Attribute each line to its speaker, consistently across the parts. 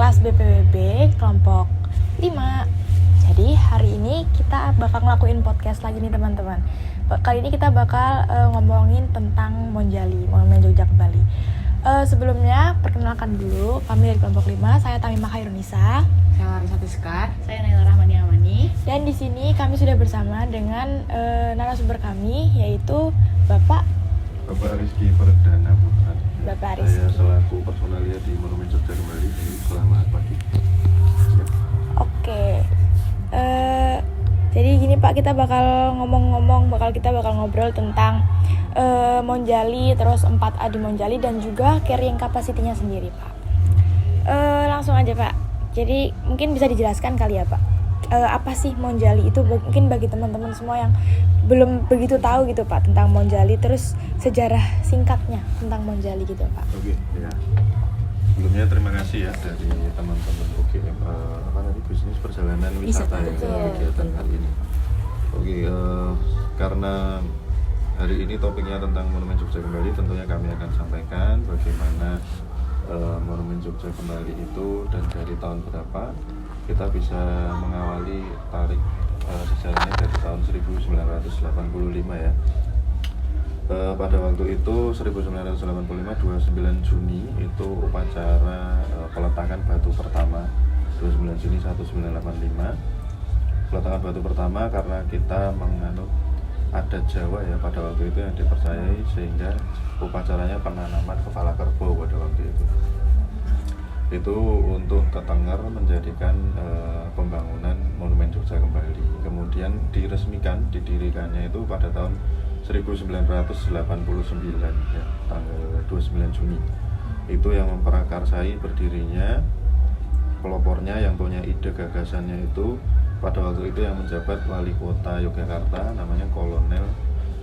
Speaker 1: kelas BPWB kelompok 5. Jadi hari ini kita bakal ngelakuin podcast lagi nih teman-teman. Kali ini kita bakal ngomongin tentang Monjali, Monumen Jogja Kembali. Sebelumnya perkenalkan dulu, kami dari kelompok 5. Saya Tamimah Khairunisa.
Speaker 2: Saya Larissa Tiskar. Saya Naila Rahmani Amani.
Speaker 1: Dan di sini kami sudah bersama dengan narasumber kami, yaitu Bapak
Speaker 3: Rizky Perdana Putra.
Speaker 1: Bapak Rizky.
Speaker 3: Saya selaku personalia di Monumen Jogja Kembali. Selamat pagi. Siap.
Speaker 1: Oke. Jadi gini Pak, kita bakal kita bakal ngobrol tentang Monjali, terus 4A di Monjali dan juga carrying capacity-nya sendiri Pak. Langsung aja Pak. Jadi mungkin bisa dijelaskan kali ya Pak. Apa sih Monjali itu, mungkin bagi teman-teman semua yang belum begitu tahu gitu Pak tentang Monjali, terus sejarah singkatnya tentang Monjali gitu Pak.
Speaker 3: Oke, ya. Sebelumnya terima kasih ya dari teman-teman UGM bisnis perjalanan wisata ya kegiatan kali ini. Oke, karena hari ini topiknya tentang Monumen Jogja Kembali, tentunya kami akan sampaikan bagaimana Monumen Jogja Kembali itu dan dari tahun berapa kita bisa mengawali tarik sejarahnya dari tahun 1985 ya. Pada waktu itu 1985 29 Juni itu upacara peletakan batu pertama. 29 Juni 1985 peletakan batu pertama, karena kita menganut adat Jawa ya pada waktu itu yang dipercayai, sehingga upacaranya penanaman kepala kerbau pada waktu itu untuk Tetenger menjadikan pembangunan Monumen Jogja Kembali. Kemudian didirikannya itu pada tahun 1989 ya, tanggal 29 Juni. Itu yang memprakarsai berdirinya, pelopornya yang punya ide gagasannya itu pada waktu itu yang menjabat wali kota Yogyakarta, namanya Kolonel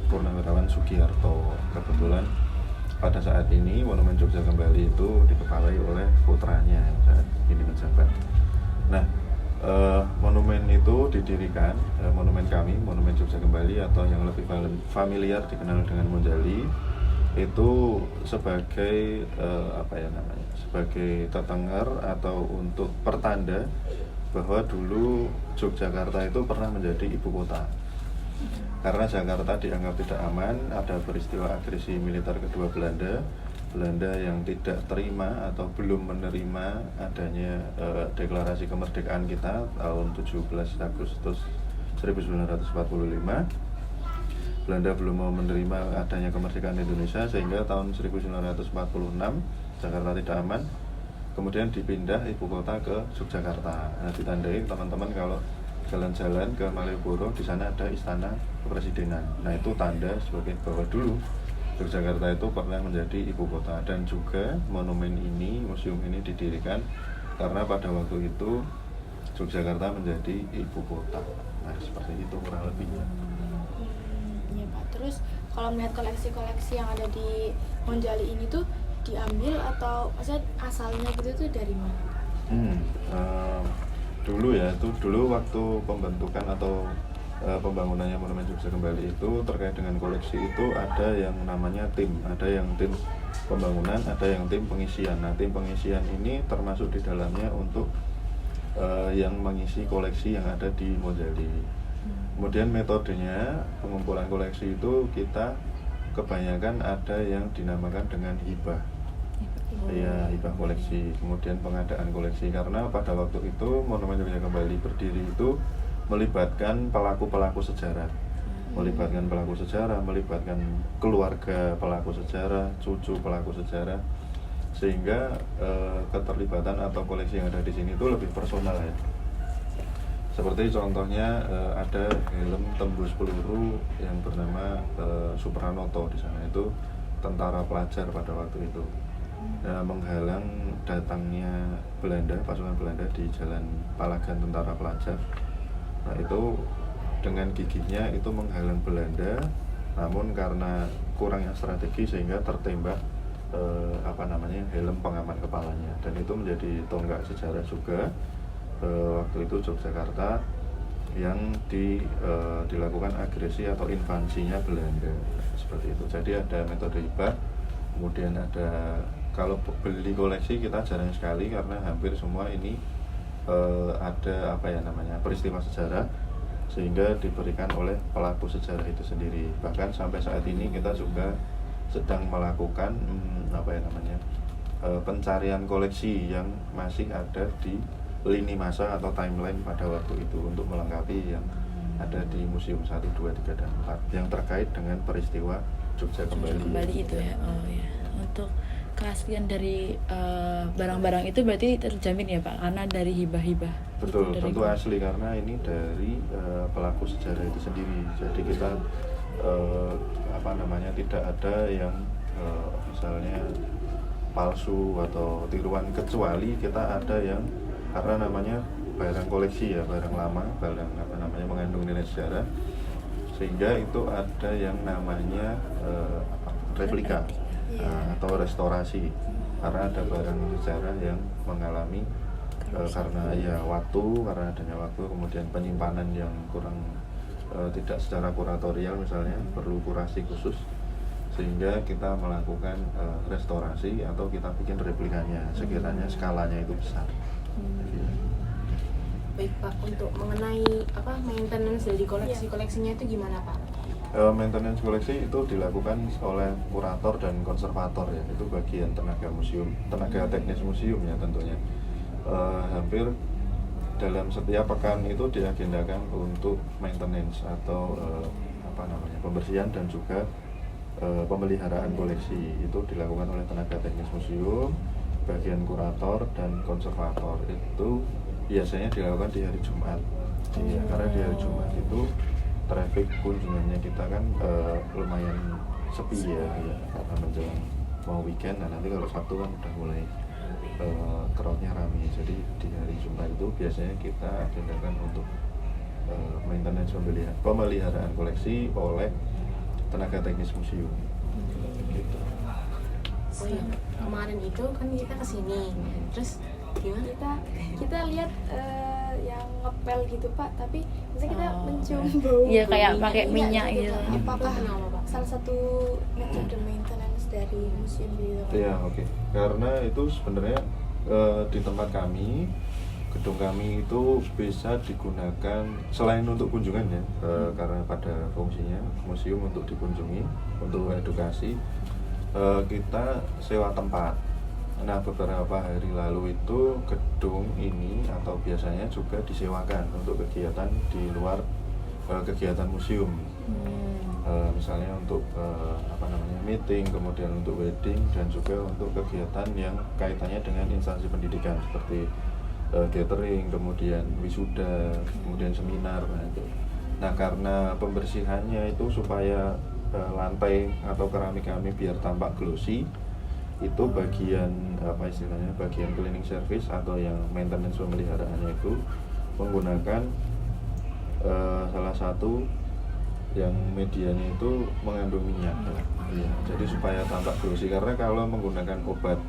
Speaker 3: Purnawirawan Sugiharto. Kebetulan pada saat ini Monumen Jogja Kembali itu dikepalai oleh putranya yang saat ini menjabat. Nah, monumen itu didirikan, monumen kami, Monumen Jogja Kembali atau yang lebih familiar dikenal dengan Monjali, itu sebagai sebagai tetenger atau untuk pertanda bahwa dulu Yogyakarta itu pernah menjadi ibu kota. Karena Jakarta dianggap tidak aman, ada peristiwa agresi militer kedua Belanda yang tidak terima atau belum menerima adanya deklarasi kemerdekaan kita tahun 17 Agustus 1945. Belanda belum mau menerima adanya kemerdekaan Indonesia, sehingga tahun 1946 Jakarta tidak aman, kemudian dipindah ibu kota ke Yogyakarta. Nah, ditandai teman-teman kalau jalan-jalan ke Malioboro, di sana ada istana kepresidenan. Nah, itu tanda sebagai bahwa dulu Yogyakarta itu pernah menjadi ibu kota. Dan juga monumen ini, museum ini didirikan karena pada waktu itu Yogyakarta menjadi ibu kota. Nah, seperti itu kurang lebihnya.
Speaker 1: Iya Pak. Terus kalau melihat koleksi-koleksi yang ada di Monjali ini tuh diambil atau maksudnya asalnya gitu tuh dari mana?
Speaker 3: Dulu waktu pembentukan atau pembangunannya Monumen Jogja Kembali itu terkait dengan koleksi itu ada yang namanya tim, ada yang tim pembangunan, ada yang tim pengisian. Nah, tim pengisian ini termasuk di dalamnya untuk yang mengisi koleksi yang ada di Monjali. Kemudian metodenya pengumpulan koleksi itu kita kebanyakan ada yang dinamakan dengan hibah. Ya, hibah koleksi, kemudian pengadaan koleksi, karena pada waktu itu Monumen Jogja Kembali berdiri itu melibatkan pelaku-pelaku sejarah, melibatkan keluarga pelaku sejarah, cucu pelaku sejarah, sehingga keterlibatan atau koleksi yang ada di sini itu lebih personal ya. Seperti contohnya ada helm tembus peluru yang bernama Supranoto. Di sana itu tentara pelajar pada waktu itu. Menghalang datangnya pasukan Belanda di Jalan Palagan Tentara Pelajar. Nah, itu dengan gigihnya itu menghalang Belanda, namun karena kurangnya strategi sehingga tertembak helm pengaman kepalanya, dan itu menjadi tonggak sejarah juga waktu itu Yogyakarta yang dilakukan agresi atau invasinya Belanda seperti itu. Jadi ada metode hibah, kemudian ada kalau beli koleksi kita jarang sekali karena hampir semua ini ada apa ya namanya peristiwa sejarah sehingga diberikan oleh pelaku sejarah itu sendiri. Bahkan sampai saat ini kita juga sedang melakukan apa ya namanya pencarian koleksi yang masih ada di lini masa atau timeline pada waktu itu untuk melengkapi yang ada di Museum 1, 2, 3, dan 4 yang terkait dengan peristiwa Jogja kembali
Speaker 2: itu ya. Oh ya. Untuk keaslian dari barang-barang itu berarti terjamin ya Pak, karena dari hibah-hibah.
Speaker 3: Betul,
Speaker 2: dari
Speaker 3: tentu asli karena ini dari pelaku sejarah itu sendiri. Jadi kita apa namanya tidak ada yang misalnya palsu atau tiruan, kecuali kita ada yang karena namanya barang koleksi ya, barang lama, barang apa namanya mengandung nilai sejarah, sehingga itu ada yang namanya replika atau restorasi karena ada barang sejarah yang mengalami karena ya waktu, karena adanya waktu, kemudian penyimpanan yang kurang tidak secara kuratorial misalnya, perlu kurasi khusus, sehingga kita melakukan restorasi atau kita bikin replikanya sekiranya skalanya itu besar.
Speaker 4: Baik Pak, untuk mengenai maintenance dari koleksinya itu gimana Pak?
Speaker 3: Maintenance koleksi itu dilakukan oleh kurator dan konservator ya, itu bagian tenaga museum, tenaga teknis museum ya tentunya. Hampir dalam setiap pekan itu diagendakan untuk maintenance atau apa namanya pembersihan dan juga pemeliharaan koleksi. Itu dilakukan oleh tenaga teknis museum, bagian kurator dan konservator. Itu biasanya dilakukan di hari Jumat. Iya, karena di hari Jumat itu traffic kunjungannya kita kan lumayan sepi ya, karena menjelang mau weekend. Nah nanti kalau Sabtu kan udah mulai crowdnya ramai. Jadi di hari Jumat itu biasanya kita agendakan untuk maintenance pemeliharaan koleksi oleh tenaga teknis museum. Gitu.
Speaker 4: Oh iya, kemarin itu kan kita kesini, terus gimana?
Speaker 1: Kita lihat yang ngepel gitu Pak, tapi misalnya kita mencium bau.
Speaker 2: Iya, kayak pakai minyak gitu.
Speaker 1: Apakah
Speaker 4: Kenapa, Pak?
Speaker 1: salah satu metode maintenance dari museum gitu Pak?
Speaker 3: Iya, oke. Karena itu sebenarnya di tempat kami, gedung kami itu bisa digunakan selain untuk kunjungan ya, karena pada fungsinya museum untuk dikunjungi, untuk edukasi, kita sewa tempat. Nah beberapa hari lalu itu gedung ini atau biasanya juga disewakan untuk kegiatan di luar kegiatan museum. Misalnya untuk apa namanya meeting, kemudian untuk wedding, dan juga untuk kegiatan yang kaitannya dengan instansi pendidikan seperti gathering, kemudian wisuda, kemudian seminar. Nah karena pembersihannya itu supaya lantai atau keramik kami biar tampak glossy, itu bagian apa istilahnya, bagian cleaning service atau yang maintenance pemeliharaannya itu menggunakan salah satu yang medianya itu mengandung minyak. Ya, jadi supaya tampak glossy, karena kalau menggunakan obat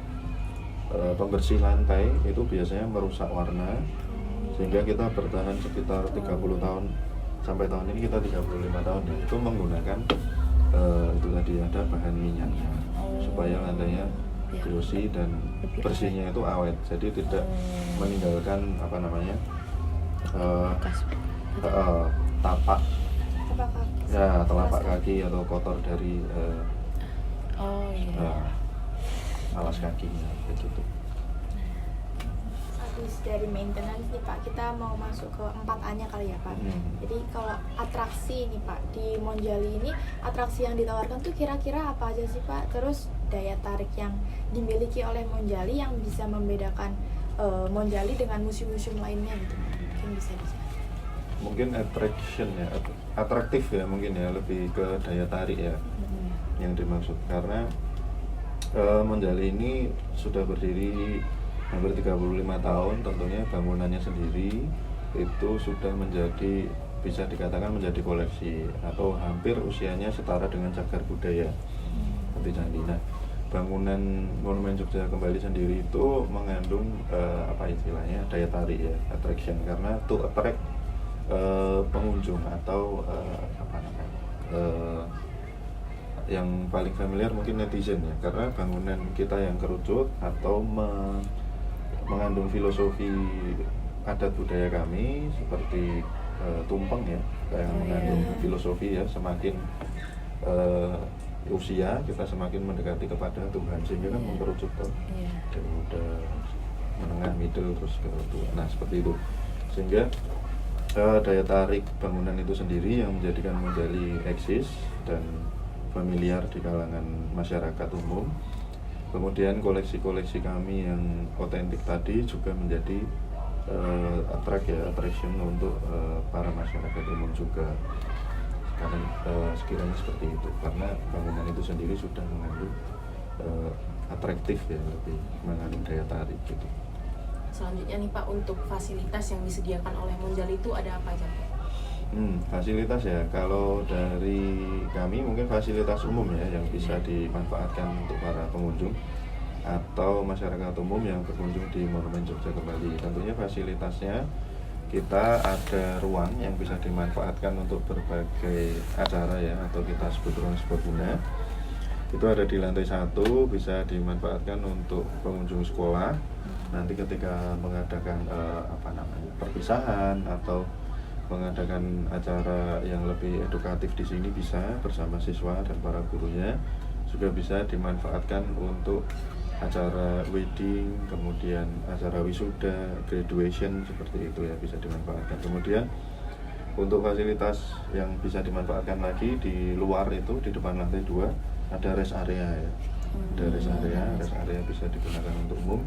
Speaker 3: pembersih lantai itu biasanya merusak warna, sehingga kita bertahan sekitar 30 tahun sampai tahun ini kita 35 tahun ya, itu menggunakan itu tadi ada bahan minyaknya supaya lantainya glossy dan bersihnya itu awet, jadi tidak meninggalkan apa namanya tapak ya, telapak kaki atau kotor dari alas kakinya begitu.
Speaker 1: Habis dari maintenance nih Pak, kita mau masuk ke 4A-nya kali ya Pak. Jadi kalau atraksi nih Pak, di Monjali ini atraksi yang ditawarkan tuh kira-kira apa aja sih Pak? Terus daya tarik yang dimiliki oleh Monjali yang bisa membedakan Monjali dengan museum-museum lainnya gitu, mungkin bisa dijelaskan.
Speaker 3: Mungkin attraction ya, atraktif ya mungkin ya, lebih ke daya tarik ya yang dimaksud, karena Monjali ini sudah berdiri hampir 35 tahun, tentunya bangunannya sendiri itu sudah menjadi, bisa dikatakan menjadi koleksi atau hampir usianya setara dengan cagar budaya seperti candi. Nah, bangunan Monumen Jogja Kembali sendiri itu mengandung apa istilahnya, daya tarik ya, attraction, karena to attract pengunjung atau apa namanya yang paling familiar mungkin netizen ya, karena bangunan kita yang kerucut atau mengandung filosofi adat budaya kami seperti tumpeng ya, yang mengandung filosofi ya, semakin usia kita semakin mendekati kepada Tuhan, sehingga kan mengerucut tuh dari muda, menengah, middle, terus ke tua. Nah seperti itu, sehingga daya tarik bangunan itu sendiri yang menjadikan Monjali eksis dan familiar di kalangan masyarakat umum. Kemudian koleksi-koleksi kami yang otentik tadi juga menjadi attraction untuk para masyarakat umum juga. Karena sekiranya seperti itu, karena bangunan itu sendiri sudah mengandung atraktif ya, lebih mengandung daya tarik gitu.
Speaker 4: Selanjutnya nih Pak, untuk fasilitas yang disediakan oleh Monjali itu ada apa aja Pak?
Speaker 3: Fasilitas ya, kalau dari kami mungkin fasilitas umum ya yang bisa dimanfaatkan untuk para pengunjung atau masyarakat umum yang berkunjung di Monumen Jogja Kembali. Tentunya fasilitasnya kita ada ruang yang bisa dimanfaatkan untuk berbagai acara ya, atau kita sebut ruang serbaguna. Itu ada di lantai 1, bisa dimanfaatkan untuk pengunjung sekolah nanti ketika mengadakan perpisahan atau mengadakan acara yang lebih edukatif di sini, bisa bersama siswa dan para gurunya. Juga bisa dimanfaatkan untuk acara wedding, kemudian acara wisuda, graduation, seperti itu ya, bisa dimanfaatkan. Kemudian untuk fasilitas yang bisa dimanfaatkan lagi di luar itu, di depan lantai 2 ada rest area ya. Ada rest area bisa digunakan untuk umum.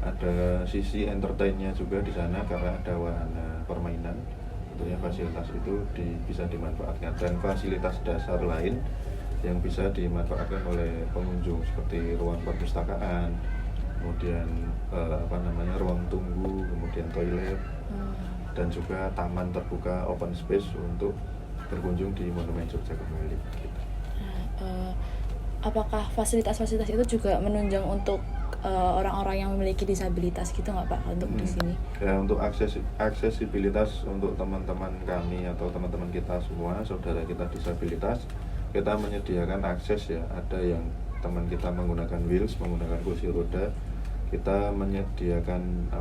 Speaker 3: Ada sisi entertainnya juga di sana karena ada wahana permainan. Tentunya fasilitas itu bisa dimanfaatkan, dan fasilitas dasar lain yang bisa dimanfaatkan oleh pengunjung seperti ruang perpustakaan, kemudian ruang tunggu, kemudian toilet, dan juga taman terbuka open space untuk berkunjung di Monumen Jogja Kembali gitu.
Speaker 2: Apakah fasilitas-fasilitas itu juga menunjang untuk orang-orang yang memiliki disabilitas gitu nggak Pak untuk di sini?
Speaker 3: Ya, untuk aksesibilitas untuk teman-teman kami atau teman-teman kita semua, saudara kita disabilitas, kita menyediakan akses ya. Ada yang teman kita menggunakan wheels, menggunakan kursi roda, kita menyediakan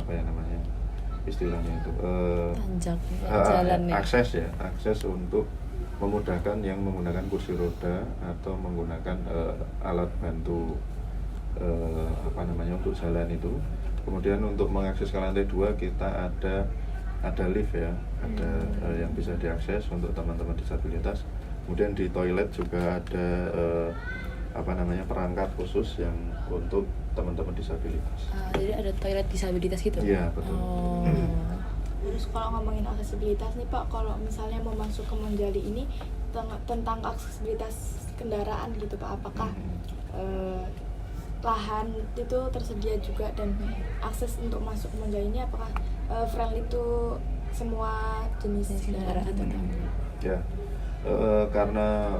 Speaker 3: istilahnya itu
Speaker 2: jalan ya.
Speaker 3: Akses untuk memudahkan yang menggunakan kursi roda atau menggunakan alat bantu untuk jalan itu. Kemudian untuk mengakses ke lantai 2 kita ada lift ya, ada yang bisa diakses untuk teman-teman disabilitas. Kemudian di toilet juga ada perangkat khusus yang untuk teman-teman disabilitas.
Speaker 2: Jadi ada toilet disabilitas gitu?
Speaker 3: Iya, betul.
Speaker 1: Terus kalau ngomongin aksesibilitas nih Pak, kalau misalnya mau masuk ke Monjali ini tentang aksesibilitas kendaraan gitu Pak, apakah lahan itu tersedia juga, dan akses untuk masuk Monjali ini apakah friendly to semua jenis kendaraan?
Speaker 3: Ya, karena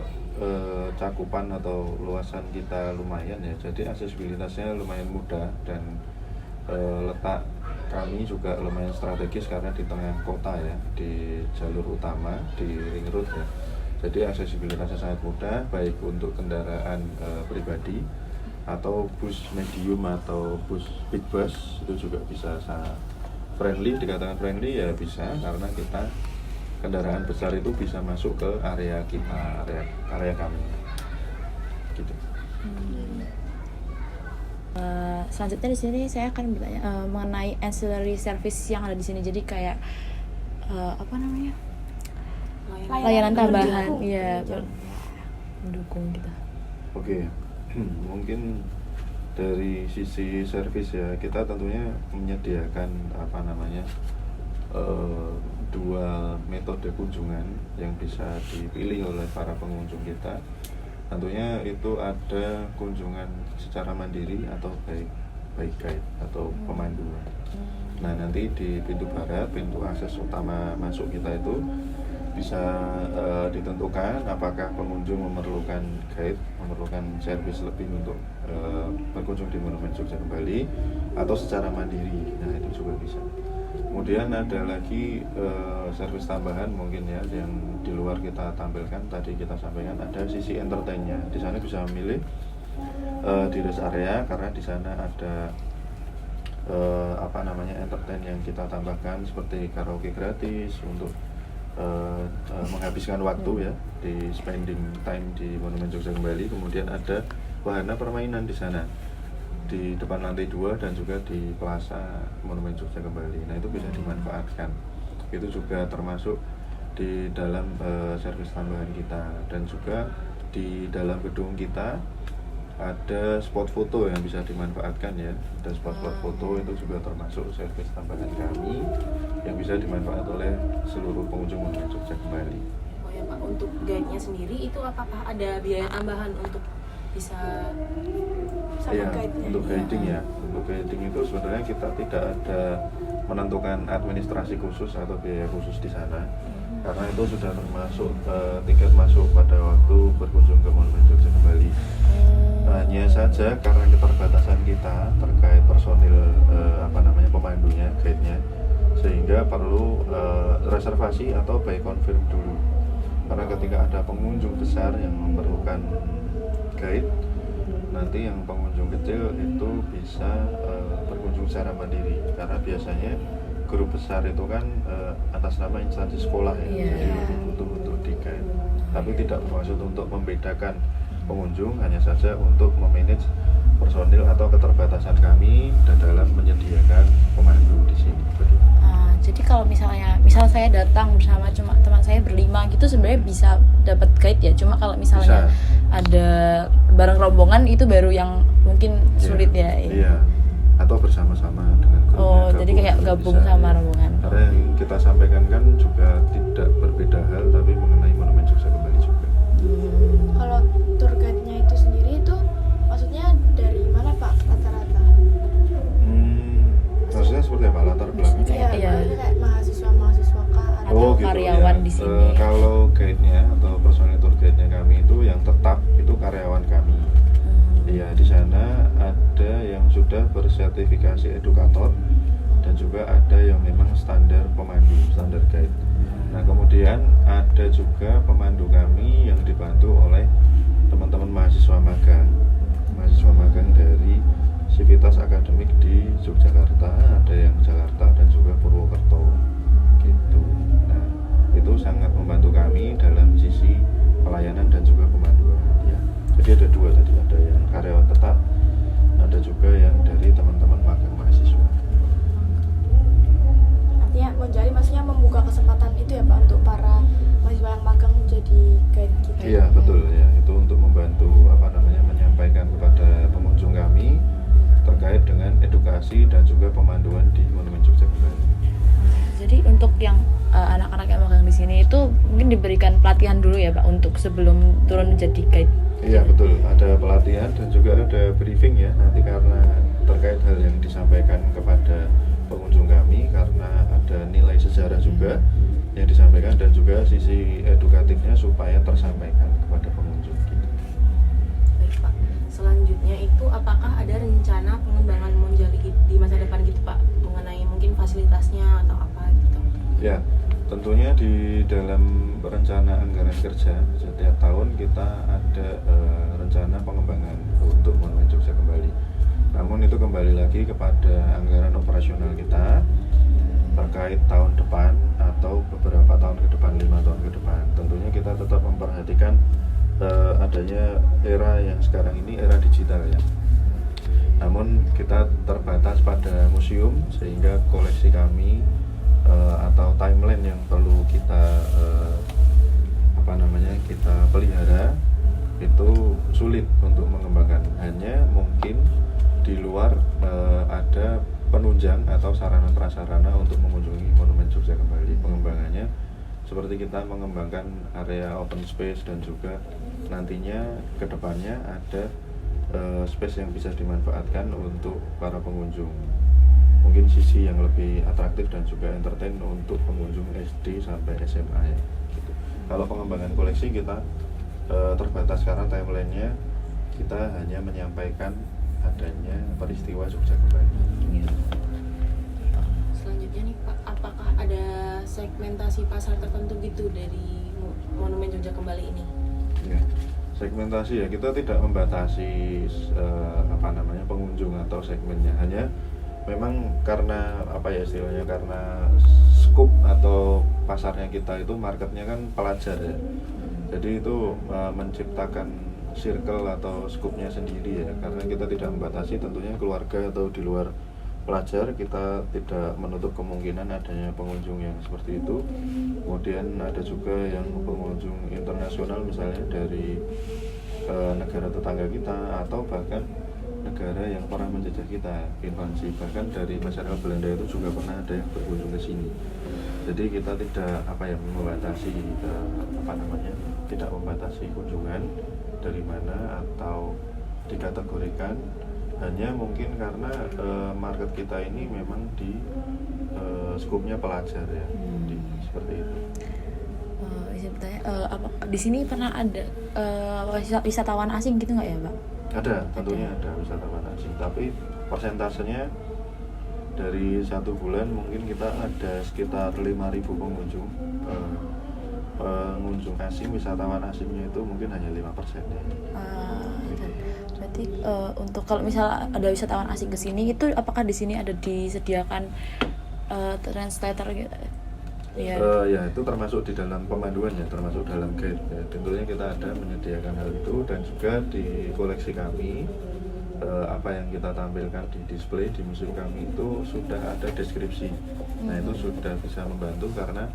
Speaker 3: cakupan atau luasan kita lumayan ya, jadi aksesibilitasnya lumayan mudah, dan letak kami juga lumayan strategis karena di tengah kota ya, di jalur utama, di ring road ya. Jadi aksesibilitasnya sangat mudah, baik untuk kendaraan pribadi atau bus medium atau bus big bus, itu juga bisa sangat friendly. Dikatakan friendly ya bisa, karena kita kendaraan besar itu bisa masuk ke area kita, area kami gitu.
Speaker 2: Selanjutnya di sini saya akan bertanya mengenai ancillary service yang ada di sini. Jadi kayak layanan tambahan, ya, mendukung kita.
Speaker 3: Oke. Mungkin dari sisi servis ya, kita tentunya menyediakan dua metode kunjungan yang bisa dipilih oleh para pengunjung kita. Tentunya itu ada kunjungan secara mandiri atau baik guide atau pemanduan. Nah, nanti di pintu barat, pintu akses utama masuk kita itu bisa ditentukan apakah pengunjung memerlukan guide, memerlukan servis lebih untuk berkunjung di Monumen Jogja Kembali, atau secara mandiri. Nah, itu juga bisa. Kemudian kemudian ada lagi servis tambahan mungkin ya yang di luar kita tampilkan. Tadi kita sampaikan ada sisi entertainnya. Di sana bisa memilih di rest area karena di sana ada entertain yang kita tambahkan seperti karaoke gratis untuk menghabiskan waktu ya di spending time di Monumen Jogja Kembali. Kemudian ada wahana permainan di sana di depan lantai 2 dan juga di Plaza Monumen Jogja Kembali. Nah, itu bisa dimanfaatkan. Itu juga termasuk di dalam servis tambahan kita. Dan juga di dalam gedung kita ada spot foto yang bisa dimanfaatkan ya. Ada spot foto, itu juga termasuk servis tambahan kami yang bisa dimanfaatkan oleh seluruh pengunjung Monumen Jogja Kembali.
Speaker 4: Oh ya Pak, untuk guide-nya sendiri itu apakah ada biaya tambahan untuk bisa
Speaker 1: Sama
Speaker 3: ya,
Speaker 1: guide-nya.
Speaker 3: untuk guiding ya. Untuk guiding itu sebenarnya kita tidak ada menentukan administrasi khusus atau biaya khusus di sana. Karena itu sudah termasuk tiket masuk pada waktu berkunjung ke Monumen Jogja Kembali. Hanya saja karena keterbatasan kita terkait personil pemandunya, guide-nya, sehingga perlu reservasi atau by confirm dulu. Karena ketika ada pengunjung besar yang memerlukan guide, nanti yang pengunjung kecil itu bisa berkunjung secara mandiri. Karena biasanya grup besar itu kan atas nama instansi sekolah ya, jadi lebih butuh untuk di guide. Tapi tidak bermaksud untuk membedakan pengunjung, hanya saja untuk memanage personil atau keterbatasan kami dan dalam menyediakan pemandu di sini.
Speaker 2: Jadi kalau misal saya datang bersama cuma teman saya berlima gitu sebenarnya bisa dapat guide ya. Cuma kalau misalnya ada bareng rombongan itu baru yang mungkin sulit ya.
Speaker 3: Iya. Atau bersama-sama dengan grupnya.
Speaker 2: Oh, jadi kayak gabung
Speaker 3: bisa,
Speaker 2: sama
Speaker 3: ya.
Speaker 2: rombongan.
Speaker 3: Karena yang kita sampaikan kan juga tidak berbeda hal, tapi mengenai Monumen Jogja Kembali juga.
Speaker 1: Kalau tour guide-nya itu sendiri itu maksudnya dari mana Pak rata-rata?
Speaker 3: Maksudnya seperti apa latar belakangnya?
Speaker 1: Iya, kayak mahasiswa kah?
Speaker 3: Oh, gitu,
Speaker 2: karyawan
Speaker 3: ya.
Speaker 2: di sini.
Speaker 3: Kalau guide-nya atau personil tour guide-nya kami itu yang tetap itu karyawan kami. Iya, di sana ada yang sudah bersertifikasi edukator dan juga ada yang memang standar pemandu, standar guide. Nah, kemudian ada juga pemandu kami yang dibantu oleh teman-teman mahasiswa magang dari Sivitas Akademik di Yogyakarta, ada yang Jakarta dan juga Purwokerto gitu. Nah, itu sangat membantu kami dalam sisi pelayanan dan juga pemanduan ya. Jadi ada dua tadi, ada yang karyawan tetap, ada juga yang dari teman-teman magang mahasiswa.
Speaker 1: Artinya Monjali maksudnya membuka kesempatan itu ya Pak untuk para mahasiswa yang magang menjadi guide gitu.
Speaker 3: Iya, betul ya. Itu untuk membantu menyampaikan kepada pengunjung kami terkait dengan edukasi dan juga pemanduan di Monumen Jogja Kembali.
Speaker 2: Jadi untuk yang anak-anak yang magang di sini itu mungkin diberikan pelatihan dulu ya Pak untuk sebelum turun menjadi guide.
Speaker 3: Iya betul, ada pelatihan dan juga ada briefing ya nanti karena terkait hal yang disampaikan kepada pengunjung kami, karena ada nilai sejarah juga yang disampaikan dan juga sisi edukatifnya supaya tersampaikan kepada pengunjung gitu.
Speaker 4: Baik Pak, selanjutnya itu apakah ada rencana pengembangan Monjali di masa depan gitu Pak, mengenai mungkin fasilitasnya atau apa gitu?
Speaker 3: Ya, tentunya di dalam rencana anggaran kerja setiap tahun kita ada rencana pengembangan untuk Monumen Jogja Kembali. Namun itu kembali lagi kepada anggaran operasional kita terkait tahun depan atau beberapa tahun ke depan, 5 tahun ke depan. Tentunya kita tetap memperhatikan adanya era yang sekarang ini era digital ya. Namun kita terbatas pada museum sehingga koleksi kami atau timeline yang perlu kita kita pelihara itu sulit untuk mengembangkan. Hanya mungkin di luar ada penunjang atau sarana prasarana untuk mengunjungi Monumen Jogja Kembali. Pengembangannya seperti kita mengembangkan area open space dan juga nantinya kedepannya ada space yang bisa dimanfaatkan untuk para pengunjung. Mungkin sisi yang lebih atraktif dan juga entertain untuk pengunjung SD sampai SMA ya. Gitu. Kalau pengembangan koleksi kita terbatas karena timelinenya kita hanya menyampaikan adanya peristiwa Jogja Kembali.
Speaker 4: Selanjutnya nih Pak, apa segmentasi pasar tertentu gitu dari Monumen Jogja Kembali ini?
Speaker 3: Ya, segmentasi ya, kita tidak membatasi pengunjung atau segmennya, hanya memang karena istilahnya, karena scoop atau pasarnya kita itu marketnya kan pelajar ya, jadi itu menciptakan circle atau scoopnya sendiri ya, karena kita tidak membatasi tentunya keluarga atau di luar pelajar, kita tidak menutup kemungkinan adanya pengunjung yang seperti itu. Kemudian ada juga yang pengunjung internasional, misalnya dari negara tetangga kita atau bahkan negara yang pernah menjajah kita, invasi, bahkan dari masyarakat Belanda itu juga pernah ada yang berkunjung ke sini. Jadi kita tidak membatasi tidak membatasi kunjungan dari mana atau dikategorikan, hanya mungkin karena market kita ini memang di skupnya pelajar ya, seperti itu.
Speaker 2: Bisa bertanya, di sini pernah ada wisatawan asing gitu nggak ya, Pak?
Speaker 3: Ada, tentunya ada wisatawan asing, tapi persentasenya dari 1 bulan mungkin kita ada sekitar 5.000 pengunjung. Pengunjung asing, wisatawan asingnya itu mungkin hanya 5% ya.
Speaker 2: Berarti untuk kalau misalnya ada wisatawan asing ke sini, itu apakah di sini ada disediakan translator gitu?
Speaker 3: Ya itu termasuk di dalam pemanduan ya, termasuk dalam guide ya. Tentunya kita ada menyediakan hal itu, dan juga di koleksi kami apa yang kita tampilkan di display di museum kami itu sudah ada deskripsi. Nah itu sudah bisa membantu karena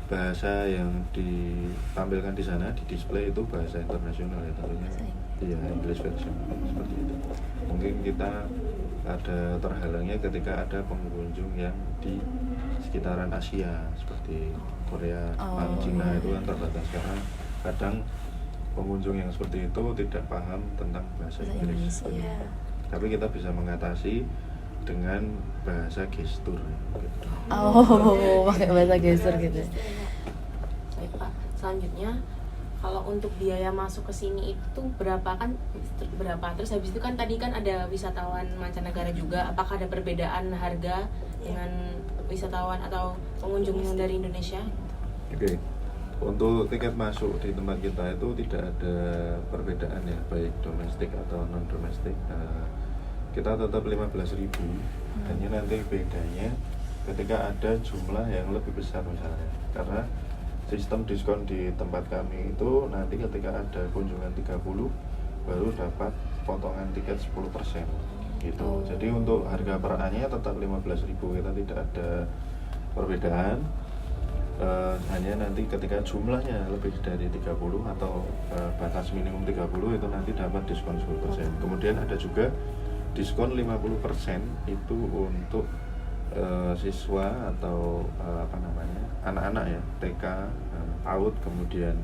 Speaker 3: bahasa yang ditampilkan di sana di display itu bahasa internasional ya, tentunya iya, English version seperti itu. Mungkin kita ada terhalangnya ketika ada pengunjung yang di sekitaran Asia seperti Korea, Jepang, Cina, itu kan terbatas karena kadang pengunjung yang seperti itu tidak paham tentang bahasa Inggris. Tapi kita bisa mengatasi dengan bahasa gestur gitu.
Speaker 2: Pakai bahasa gestur gitu.
Speaker 4: Baik Pak, selanjutnya kalau untuk biaya masuk ke sini itu berapa? Terus habis itu kan tadi kan ada wisatawan mancanegara juga, apakah ada perbedaan harga dengan wisatawan atau pengunjung yang dari Indonesia?
Speaker 3: Oke. Untuk tiket masuk di tempat kita itu tidak ada perbedaan ya, baik domestik atau non domestik. Kita tetap 15.000. Hanya nanti bedanya ketika ada jumlah yang lebih besar misalnya, karena sistem diskon di tempat kami itu nanti ketika ada kunjungan 30 baru dapat potongan tiket 10% gitu. Jadi untuk harga per A-nya tetap 15.000, kita tidak ada perbedaan. Hanya nanti ketika jumlahnya lebih dari 30 atau batas minimum 30 itu nanti dapat diskon 10%. Kemudian ada juga diskon 50% itu untuk siswa atau anak-anak ya, TK, PAUD, kemudian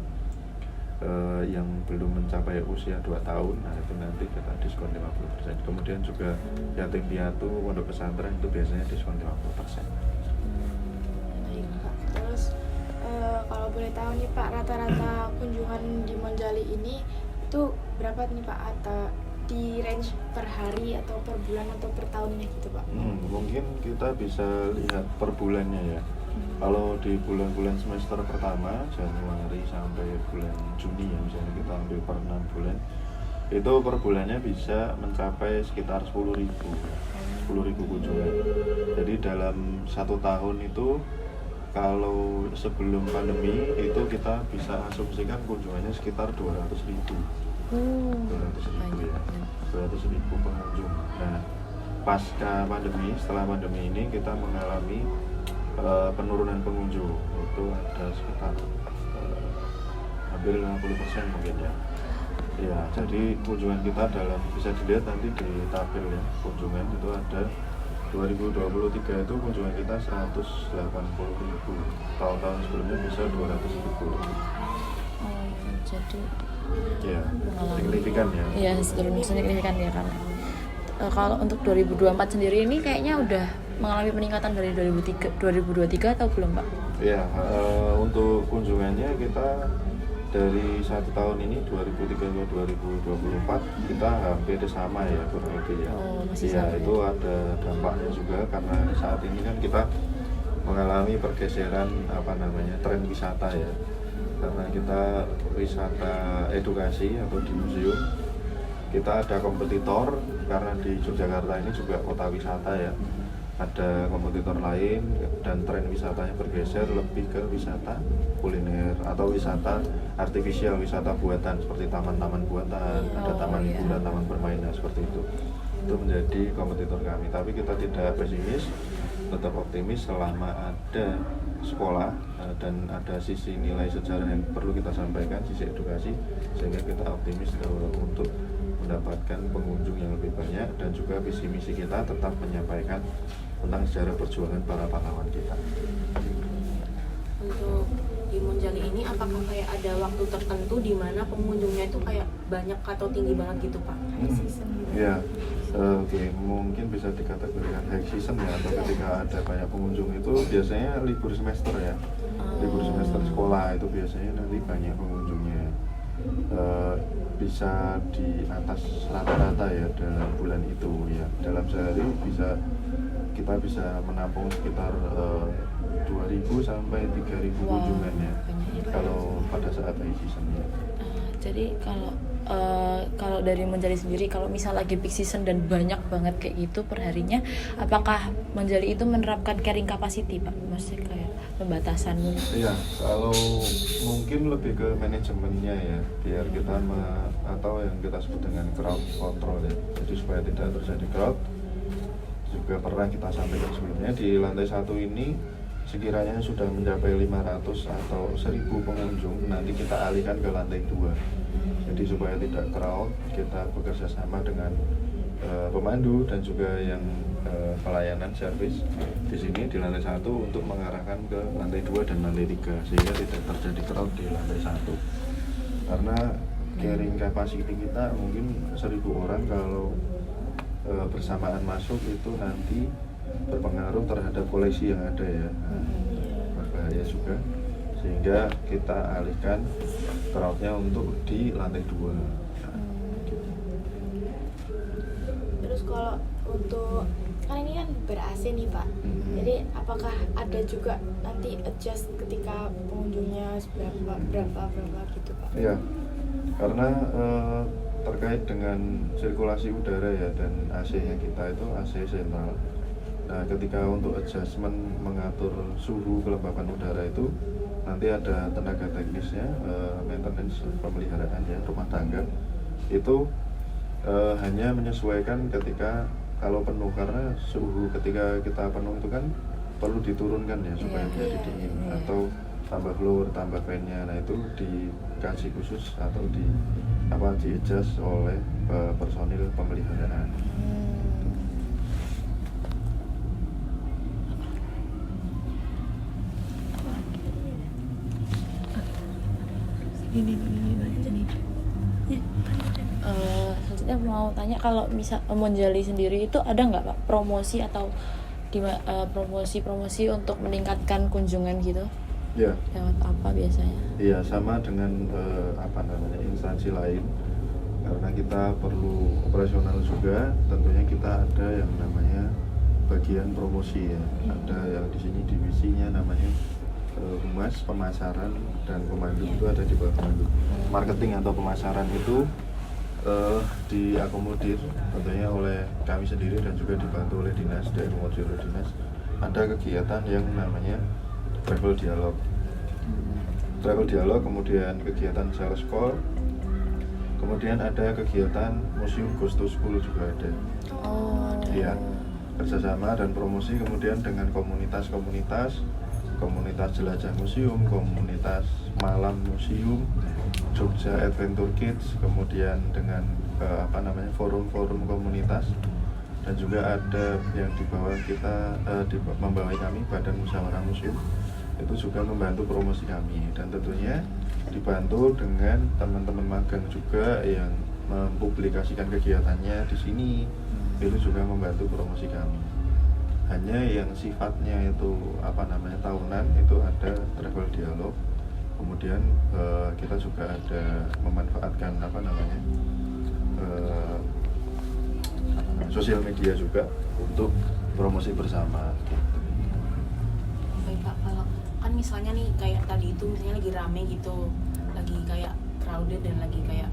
Speaker 3: yang belum mencapai usia 2 tahun, nah itu nanti kita diskon 50%. Kemudian juga yatim piatu, pondok pesantren itu biasanya diskon 50%.
Speaker 1: Terus kalau boleh tahu nih Pak, rata-rata kunjungan di Monjali ini itu berapa nih Pak, atau di range per hari atau per bulan atau per tahunnya gitu Pak?
Speaker 3: Mungkin kita bisa lihat per bulannya ya. Kalau di bulan-bulan semester pertama, Januari sampai bulan Juni ya, misalnya kita ambil per 6 bulan, itu per bulannya bisa mencapai sekitar 10.000 kunjungan. Jadi dalam 1 tahun itu, kalau sebelum pandemi itu kita bisa asumsikan kunjungannya sekitar 200.000. 200.000 ya, 200.000 pengunjung. Nah, pasca pandemi, setelah pandemi ini kita mengalami penurunan pengunjung, itu ada sekitar hampir 50% mungkin ya. Ya, jadi kunjungan kita bisa dilihat nanti di tabel ya, kunjungan itu ada 2023 itu kunjungan kita 180.000, tahun-tahun sebelumnya bisa 200.000.
Speaker 2: Jadi
Speaker 3: ya signifikan ya.
Speaker 2: Iya, signifikan ya, karena kalau untuk 2024 sendiri ini kayaknya udah mengalami peningkatan dari 2023 atau belum Pak?
Speaker 3: Ya, untuk kunjungannya kita dari 1 tahun ini 2003 ke 2024 kita hampir sama ya, kurang lebih ya.
Speaker 2: Masih
Speaker 3: ya
Speaker 2: sama,
Speaker 3: itu ada dampaknya juga karena saat ini kan kita mengalami pergeseran tren wisata ya, karena kita wisata edukasi atau di museum kita ada kompetitor, karena di Yogyakarta ini juga kota wisata ya, ada kompetitor lain dan tren wisatanya bergeser lebih ke wisata kuliner atau wisata artifisial, wisata buatan seperti taman-taman buatan, ada taman hiburan, taman bermain, seperti itu menjadi kompetitor kami. Tapi kita tidak pesimis, tetap optimis selama ada sekolah dan ada sisi nilai sejarah yang perlu kita sampaikan, sisi edukasi, sehingga kita optimis untuk mendapatkan pengunjung yang lebih banyak, dan juga visi misi kita tetap menyampaikan tentang sejarah perjuangan para pahlawan kita.
Speaker 4: Untuk di Monjali ini apakah kayak ada waktu tertentu di mana pengunjungnya itu kayak banyak atau tinggi banget gitu Pak?
Speaker 3: Ya, oke, mungkin bisa dikategorikan high season ya, atau ketika ada banyak pengunjung itu biasanya libur semester ya, libur semester sekolah itu biasanya nanti banyak pengunjungnya. Bisa di atas rata-rata ya dalam bulan itu ya, dalam sehari kita bisa menampung sekitar 2.000 sampai 3.000 kunjungan ya, kalau pada saat high season ya.
Speaker 2: Jadi kalau dari Monjali sendiri, kalau misal lagi peak season dan banyak banget kayak gitu perharinya, apakah Monjali itu menerapkan carrying capacity Pak? Maksudnya kayak pembatasan?
Speaker 3: Iya, kalau mungkin lebih ke manajemennya ya, biar kita atau yang kita sebut dengan crowd control ya, jadi supaya tidak terjadi crowd. Juga pernah kita sampaikan sebelumnya, di lantai 1 ini sekiranya sudah mencapai 500 atau 1.000 pengunjung, nanti kita alihkan ke lantai 2. Jadi supaya tidak crowd, kita bekerja sama dengan pemandu dan juga yang pelayanan servis di sini di lantai 1 untuk mengarahkan ke lantai 2 dan lantai 3, sehingga tidak terjadi crowd di lantai 1. Karena carrying capacity kita mungkin 1.000 orang, kalau bersamaan masuk itu nanti berpengaruh terhadap koleksi yang ada ya, berbahaya juga, sehingga kita alihkan crowdnya untuk di lantai 2.
Speaker 1: Terus kalau untuk kan ini kan ber-AC nih Pak, jadi apakah ada juga nanti adjust ketika pengunjungnya berapa gitu Pak?
Speaker 3: Iya, karena terkait dengan sirkulasi udara ya, dan AC-nya kita itu AC sentral. Nah, ketika untuk adjustment mengatur suhu kelembapan udara itu nanti ada tenaga teknisnya, maintenance pemeliharaan ya, rumah tangga itu hanya menyesuaikan ketika kalau penuh, karena suhu ketika kita penuh itu kan perlu diturunkan ya supaya menjadi dingin, atau tambah blower, tambah fan-nya. Nah, itu dikaji khusus atau di adjust oleh personil pemeliharaan.
Speaker 2: Selanjutnya mau tanya, kalau misal Monjali sendiri itu ada nggak Pak promosi atau promosi untuk meningkatkan kunjungan gitu?
Speaker 3: Ya.
Speaker 2: Lewat apa biasanya?
Speaker 3: Iya, sama dengan instansi lain, karena kita perlu operasional juga. Tentunya kita ada yang namanya bagian promosi ya. Ada yang di sini divisinya namanya humas, pemasaran, dan pemandu itu ada di bawah pemandu. Marketing atau pemasaran itu diakomodir tentunya oleh kami sendiri dan juga dibantu oleh dinas dari Mojokerto dinas. Ada kegiatan yang namanya travel dialog, kemudian kegiatan sales call, kemudian ada kegiatan museum ghost to school juga ada. Iya, kerjasama dan promosi, kemudian dengan komunitas jelajah museum, komunitas malam museum, Jogja Adventure Kids, kemudian dengan forum-forum komunitas, dan juga ada yang di bawah kita, membawai kami Badan Musyawarah Museum, itu juga membantu promosi kami, dan tentunya dibantu dengan teman-teman magang juga yang mempublikasikan kegiatannya di sini, itu juga membantu promosi kami. Hanya yang sifatnya itu tahunan itu ada travel dialog, kemudian kita juga ada memanfaatkan sosial media juga untuk promosi bersama gitu.
Speaker 4: misalnya nih kayak tadi itu misalnya lagi rame gitu, lagi kayak crowded dan lagi kayak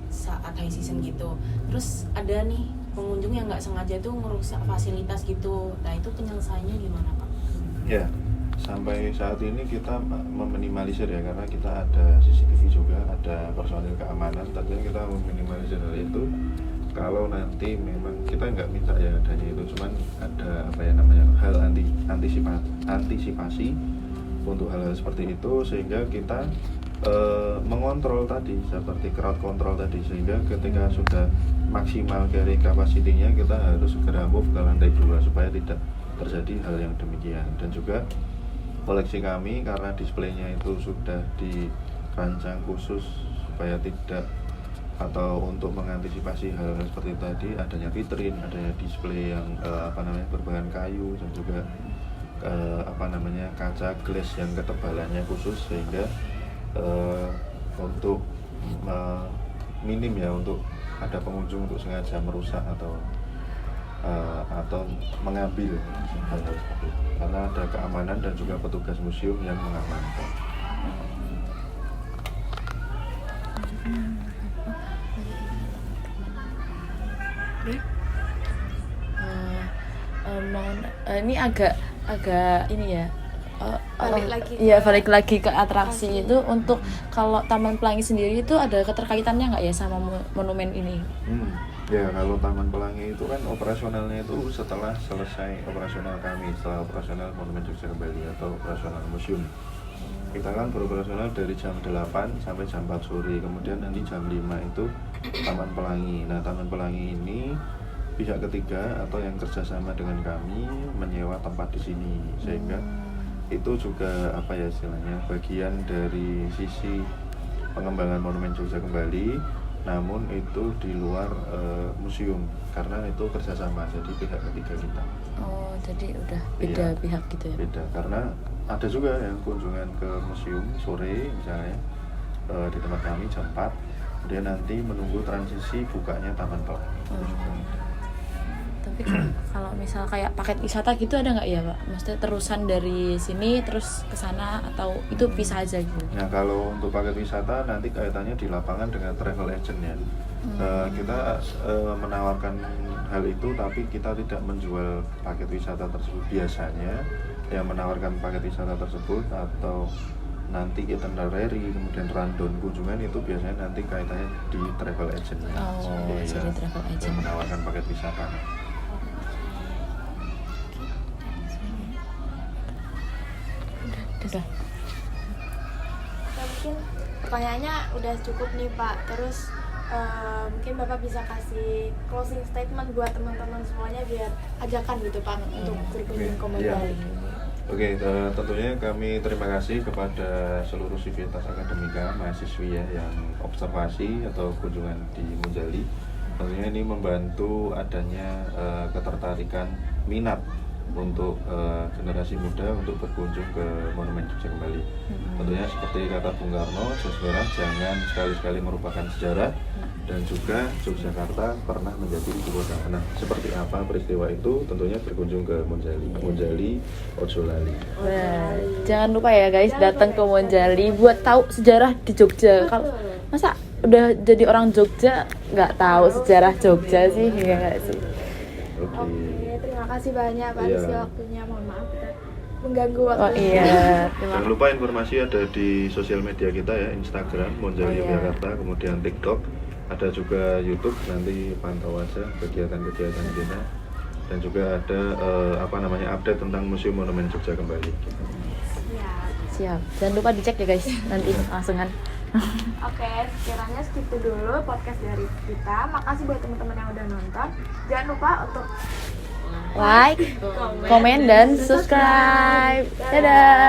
Speaker 4: saat high season gitu, terus ada nih pengunjung yang nggak sengaja tuh merusak fasilitas gitu, nah itu penyelesaiannya gimana Pak?
Speaker 3: Ya, sampai saat ini kita meminimalisir ya, karena kita ada CCTV juga, ada personil keamanan, tentunya kita meminimalisir hal itu. Kalau nanti memang kita nggak minta ya adanya itu, cuman ada apa ya namanya hal antisipasi untuk hal-hal seperti itu, sehingga kita mengontrol tadi seperti crowd control tadi, sehingga ketika sudah maksimal carrying capacity-nya kita harus segera move ke lantai 2 supaya tidak terjadi hal yang demikian. Dan juga koleksi kami karena displaynya itu sudah dirancang khusus supaya tidak atau untuk mengantisipasi hal seperti tadi, adanya vitrine, adanya display yang berbahan kayu dan juga kaca glass yang ketebalannya khusus, sehingga untuk minim ya untuk ada pengunjung untuk sengaja merusak atau mengambil hal-hal seperti itu, karena ada keamanan dan juga petugas museum yang mengamankan.
Speaker 2: Ini agak ini ya,
Speaker 1: balik lagi
Speaker 2: ke atraksi itu. Untuk kalau Taman Pelangi sendiri itu ada keterkaitannya nggak ya sama monumen ini?
Speaker 3: Ya, kalau Taman Pelangi itu kan operasionalnya itu setelah selesai operasional kami, setelah operasional Monumen Jogja Kembali atau operasional museum. Kita kan beroperasional dari jam 8 sampai jam 4 sore, kemudian nanti jam 5 itu Taman Pelangi. Nah, Taman Pelangi ini pihak ketiga atau yang kerjasama dengan kami menyewa tempat di sini, sehingga itu juga istilahnya bagian dari sisi pengembangan Monumen Jogja Kembali, namun itu di luar museum karena itu kerjasama, jadi pihak ketiga kita.
Speaker 2: Oh, jadi udah beda pihak gitu ya?
Speaker 3: Beda, karena ada juga yang kunjungan ke museum sore misalnya di tempat kami jam 4, kemudian nanti menunggu transisi bukanya Taman Pelangi.
Speaker 2: Tapi kalau misal kayak paket wisata gitu ada nggak ya Pak? Maksudnya terusan dari sini terus ke sana atau itu pisah aja gitu?
Speaker 3: Nah, kalau untuk paket wisata nanti kaitannya di lapangan dengan travel agent ya. Kita menawarkan hal itu, tapi kita tidak menjual paket wisata tersebut. Biasanya yang menawarkan paket wisata tersebut atau nanti itinerary kemudian rundown kunjungan itu biasanya nanti kaitannya di travel agent.
Speaker 2: Jadi travel agent
Speaker 3: yang menawarkan paket wisata.
Speaker 2: Udah.
Speaker 1: Ya, mungkin pertanyaannya udah cukup nih Pak. Terus mungkin Bapak bisa kasih closing statement buat teman-teman semuanya biar ajakan gitu Pak untuk berkunjung ke Monjali.
Speaker 3: Oke, tentunya kami terima kasih kepada seluruh Sivitas Akademika mahasiswi ya yang observasi atau kunjungan di Monjali. Tentunya ini membantu adanya ketertarikan minat untuk generasi muda untuk berkunjung ke Monumen Jogja Kembali. Tentunya seperti kata Bung Karno, sejarah jangan sekali-sekali merupakan sejarah, dan juga Yogyakarta pernah menjadi ibu kota. Nah, seperti apa peristiwa itu? Tentunya berkunjung ke Monjali. Monjali, ojo lali.
Speaker 2: Nah, jangan lupa ya guys, datang ke Monjali buat tahu sejarah di Jogja. Kalau masa udah jadi orang Jogja nggak tahu sejarah Jogja sih, ya nggak sih?
Speaker 3: Oke.
Speaker 1: Terima kasih banyak Pak Rizky waktunya. Mohon maaf kita mengganggu waktu.
Speaker 2: Oh iya.
Speaker 3: Jangan lupa informasi ada di sosial media kita ya, Instagram Monjali Yogyakarta, kemudian TikTok, ada juga YouTube, nanti pantau aja kegiatan-kegiatan kita, dan juga ada update tentang Museum Monumen Jogja Kembali.
Speaker 2: Siap. Jangan lupa dicek ya guys, nanti langsungan.
Speaker 1: Oke, sekiranya segitu dulu podcast dari kita. Makasih buat teman-teman yang udah nonton. Jangan lupa untuk
Speaker 2: Like, komen, dan subscribe. Dadah.